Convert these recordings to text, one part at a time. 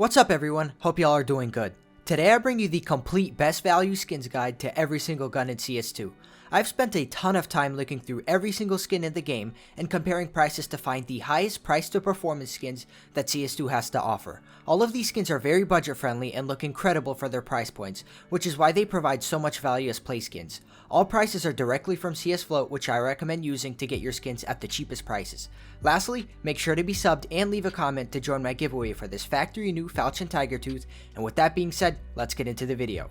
What's up everyone, hope y'all are doing good. Today I bring you the complete best value skins guide to every single gun in CS2. I've spent a ton of time looking through every single skin in the game and comparing prices to find the highest price to performance skins that CS2 has to offer. All of these skins are very budget friendly and look incredible for their price points, which is why they provide so much value as play skins. All prices are directly from CS Float, which I recommend using to get your skins at the cheapest prices. Lastly, make sure to be subbed and leave a comment to join my giveaway for this factory new Falchion Tiger Tooth, and with that being said, let's get into the video.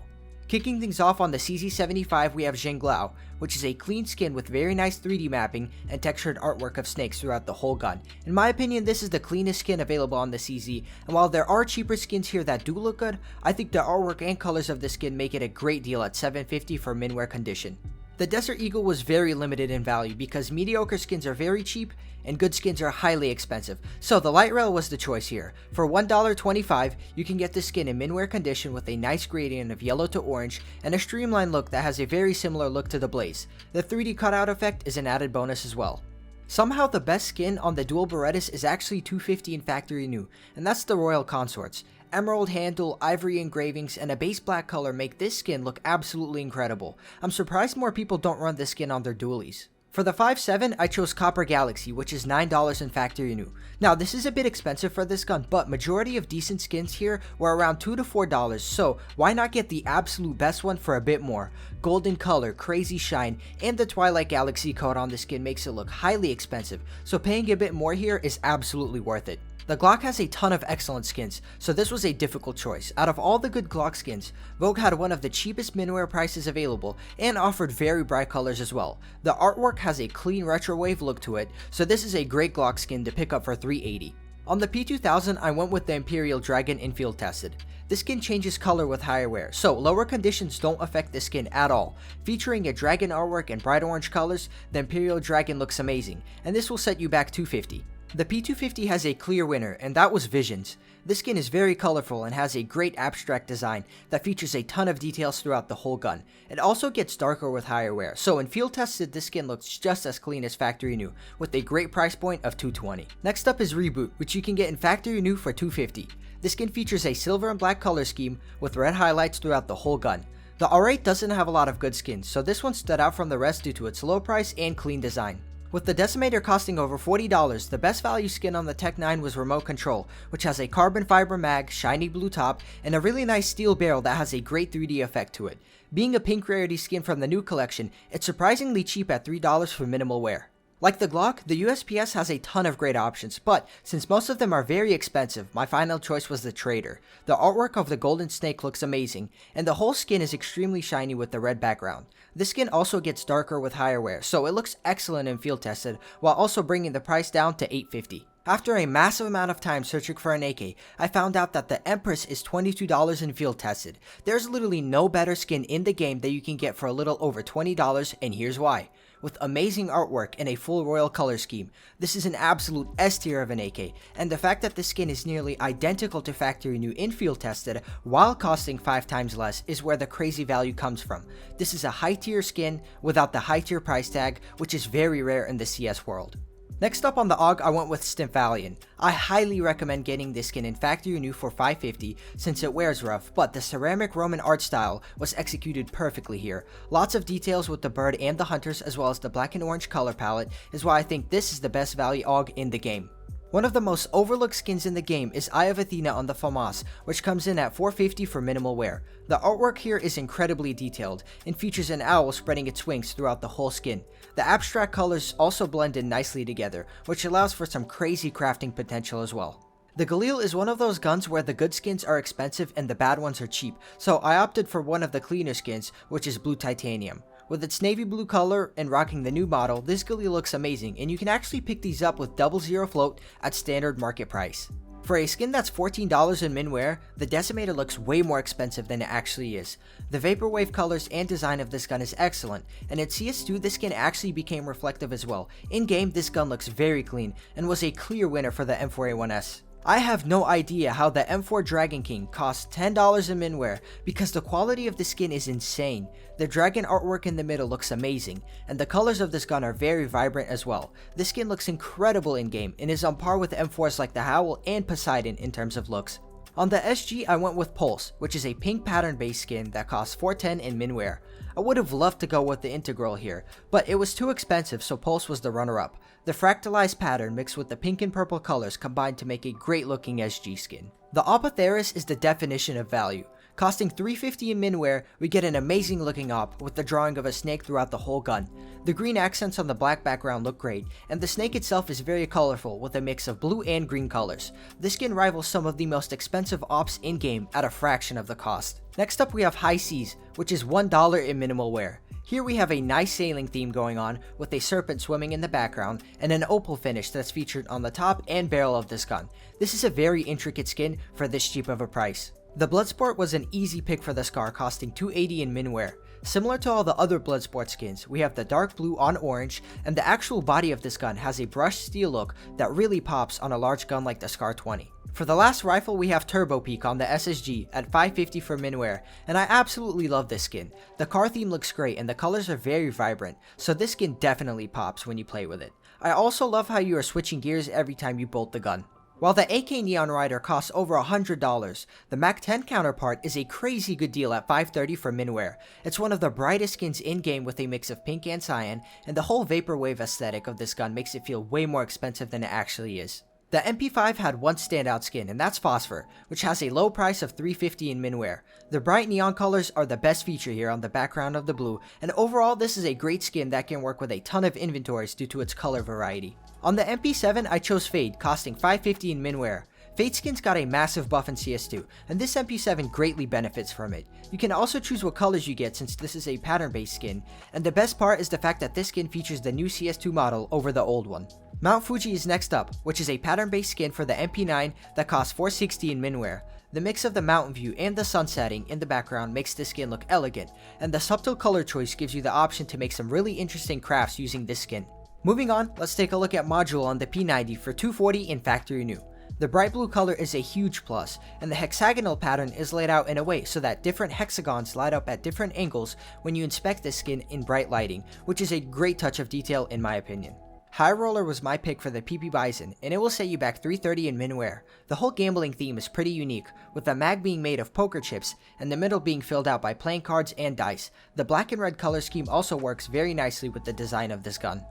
Kicking things off on the CZ75, we have Jinglao, which is a clean skin with very nice 3D mapping and textured artwork of snakes throughout the whole gun. In my opinion, this is the cleanest skin available on the CZ, and while there are cheaper skins here that do look good, I think the artwork and colors of the skin make it a great deal at $750 for minwear condition. The Desert Eagle was very limited in value because mediocre skins are very cheap and good skins are highly expensive, so the light rail was the choice here. For $1.25, you can get this skin in minwear condition with a nice gradient of yellow to orange and a streamlined look that has a very similar look to the Blaze. The 3D cutout effect is an added bonus as well. Somehow the best skin on the dual Berettas is actually $250 in factory new, and that's the Royal Consorts. Emerald handle, ivory engravings, and a base black color make this skin look absolutely incredible. I'm surprised more people don't run this skin on their dualies. For the 5.7, I chose Copper Galaxy, which is $9 in factory new. Now this is a bit expensive for this gun, but majority of decent skins here were around $2 to $4, so why not get the absolute best one for a bit more? Golden color, crazy shine, and the Twilight Galaxy coat on the skin makes it look highly expensive, so paying a bit more here is absolutely worth it. The Glock has a ton of excellent skins, so this was a difficult choice. Out of all the good Glock skins, Vogue had one of the cheapest minwear prices available and offered very bright colors as well. The artwork has a clean retro wave look to it, so this is a great Glock skin to pick up for $380. On the P2000, I went with the Imperial Dragon in field tested. This skin changes color with higher wear, so lower conditions don't affect the skin at all. Featuring a dragon artwork and bright orange colors, the Imperial Dragon looks amazing, and this will set you back $250. The P250 has a clear winner, and that was Visions. This skin is very colorful and has a great abstract design that features a ton of details throughout the whole gun. It also gets darker with higher wear, so in field tested this skin looks just as clean as factory new, with a great price point of $220. Next up is Reboot, which you can get in factory new for $250. This skin features a silver and black color scheme with red highlights throughout the whole gun. The R8 doesn't have a lot of good skins, so this one stood out from the rest due to its low price and clean design. With the Decimator costing over $40, the best value skin on the Tech 9 was Remote Control, which has a carbon fiber mag, shiny blue top, and a really nice steel barrel that has a great 3D effect to it. Being a pink rarity skin from the new collection, it's surprisingly cheap at $3 for minimal wear. Like the Glock, the USPS has a ton of great options, but since most of them are very expensive, my final choice was the Trader. The artwork of the golden snake looks amazing, and the whole skin is extremely shiny with the red background. This skin also gets darker with higher wear, so it looks excellent in field tested, while also bringing the price down to $850. After a massive amount of time searching for an AK, I found out that the Empress is $22 in field tested. There's literally no better skin in the game that you can get for a little over $20, and here's why. With amazing artwork and a full royal color scheme, this is an absolute S tier of an AK, and the fact that the skin is nearly identical to factory new in field tested while costing 5 times less is where the crazy value comes from. This is a high tier skin without the high tier price tag, which is very rare in the CS world. Next up on the AUG, I went with Stymphalion. I highly recommend getting this skin in factory new for $550 since it wears rough, but the ceramic Roman art style was executed perfectly here. Lots of details with the bird and the hunters as well as the black and orange color palette is why I think this is the best value AUG in the game. One of the most overlooked skins in the game is Eye of Athena on the FAMAS, which comes in at $450 for minimal wear. The artwork here is incredibly detailed and features an owl spreading its wings throughout the whole skin. The abstract colors also blend in nicely together, which allows for some crazy crafting potential as well. The Galil is one of those guns where the good skins are expensive and the bad ones are cheap, so I opted for one of the cleaner skins, which is Blue Titanium. With its navy blue color and rocking the new model, this Galil looks amazing, and you can actually pick these up with 00 float at standard market price. For a skin that's $14 in minwear, the Decimator looks way more expensive than it actually is. The Vaporwave colors and design of this gun is excellent, and in CS2 this skin actually became reflective as well. In game, this gun looks very clean, and was a clear winner for the M4A1S. I have no idea how the M4 Dragon King costs $10 in minwear because the quality of the skin is insane. The dragon artwork in the middle looks amazing, and the colors of this gun are very vibrant as well. This skin looks incredible in game and is on par with M4s like the Howl and Poseidon in terms of looks. On the SG, I went with Pulse, which is a pink pattern based skin that costs $410 in minware. I would have loved to go with the Integral here, but it was too expensive, so Pulse was the runner-up. The fractalized pattern mixed with the pink and purple colors combined to make a great looking SG skin. The Apotheris is the definition of value. Costing $350 in minware, we get an amazing looking op with the drawing of a snake throughout the whole gun. The green accents on the black background look great, and the snake itself is very colorful with a mix of blue and green colors. This skin rivals some of the most expensive ops in-game at a fraction of the cost. Next up we have High Seas, which is $1 in minimal wear. Here we have a nice sailing theme going on with a serpent swimming in the background and an opal finish that's featured on the top and barrel of this gun. This is a very intricate skin for this cheap of a price. The Bloodsport was an easy pick for the Scar, costing $280 in minware. Similar to all the other Bloodsport skins, we have the dark blue on orange, and the actual body of this gun has a brushed steel look that really pops on a large gun like the Scar 20. For the last rifle, we have Turbo Peak on the SSG at $550 for minware, and I absolutely love this skin. The car theme looks great and the colors are very vibrant, so this skin definitely pops when you play with it. I also love how you are switching gears every time you bolt the gun. While the AK Neon Rider costs over $100, the Mac 10 counterpart is a crazy good deal at $530 for minware. It's one of the brightest skins in-game with a mix of pink and cyan, and the whole vaporwave aesthetic of this gun makes it feel way more expensive than it actually is. The MP5 had one standout skin, and that's Phosphor, which has a low price of $350 in minware. The bright neon colors are the best feature here on the background of the blue, and overall this is a great skin that can work with a ton of inventories due to its color variety. On the MP7, I chose Fade, costing $550 in minware. Fade skins got a massive buff in CS2, and this MP7 greatly benefits from it. You can also choose what colors you get since this is a pattern-based skin, and the best part is the fact that this skin features the new CS2 model over the old one. Mount Fuji is next up, which is a pattern-based skin for the MP9 that costs $460 in minware. The mix of the mountain view and the sun setting in the background makes this skin look elegant, and the subtle color choice gives you the option to make some really interesting crafts using this skin. Moving on, let's take a look at Module on the P90 for $240 in factory new. The bright blue color is a huge plus, and the hexagonal pattern is laid out in a way so that different hexagons light up at different angles when you inspect this skin in bright lighting, which is a great touch of detail in my opinion. High Roller was my pick for the PP Bison, and it will set you back $330 in minware. The whole gambling theme is pretty unique, with the mag being made of poker chips and the middle being filled out by playing cards and dice. The black and red color scheme also works very nicely with the design of this gun.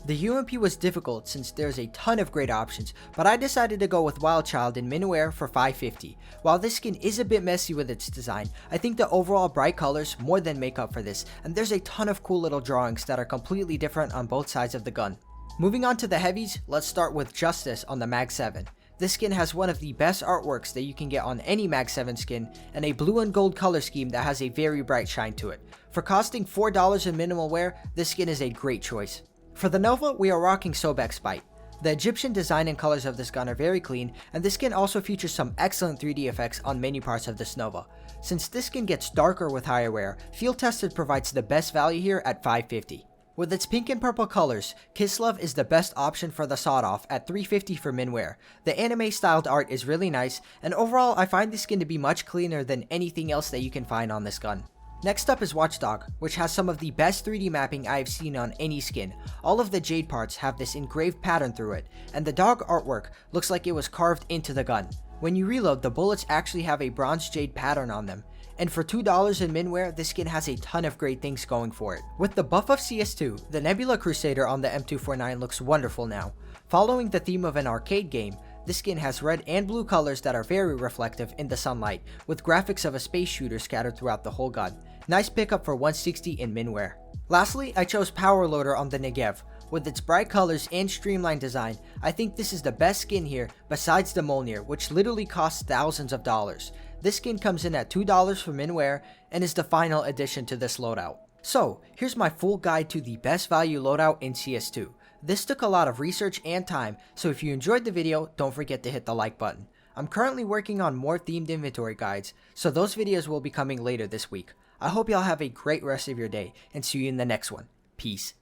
The UMP was difficult since there's a ton of great options, but I decided to go with Wild Child in minware for $550. While this skin is a bit messy with its design, I think the overall bright colors more than make up for this, and there's a ton of cool little drawings that are completely different on both sides of the gun. Moving on to the heavies, let's start with Justice on the Mag 7. This skin has one of the best artworks that you can get on any Mag 7 skin, and a blue and gold color scheme that has a very bright shine to it. For costing $4 in minimal wear, this skin is a great choice. For the Nova, we are rocking Sobek's Bite. The Egyptian design and colors of this gun are very clean, and this skin also features some excellent 3D effects on many parts of this Nova. Since this skin gets darker with higher wear, Field Tested provides the best value here at $550. With its pink and purple colors, Kislev is the best option for the sawed-off at $350 for minware. The anime-styled art is really nice, and overall I find this skin to be much cleaner than anything else that you can find on this gun. Next up is Watchdog, which has some of the best 3D mapping I have seen on any skin. All of the jade parts have this engraved pattern through it, and the dog artwork looks like it was carved into the gun. When you reload, the bullets actually have a bronze jade pattern on them. And for $2 in minware, this skin has a ton of great things going for it. With the buff of CS2, the Nebula Crusader on the M249 looks wonderful now. Following the theme of an arcade game, this skin has red and blue colors that are very reflective in the sunlight, with graphics of a space shooter scattered throughout the whole gun. Nice pickup for $160 in minware. Lastly, I chose Power Loader on the Negev. With its bright colors and streamlined design, I think this is the best skin here besides the Mjolnir, which literally costs thousands of dollars. This skin comes in at $2 for minware and is the final addition to this loadout. So, here's my full guide to the best value loadout in CS2. This took a lot of research and time, so if you enjoyed the video, don't forget to hit the like button. I'm currently working on more themed inventory guides, so those videos will be coming later this week. I hope y'all have a great rest of your day, and see you in the next one. Peace.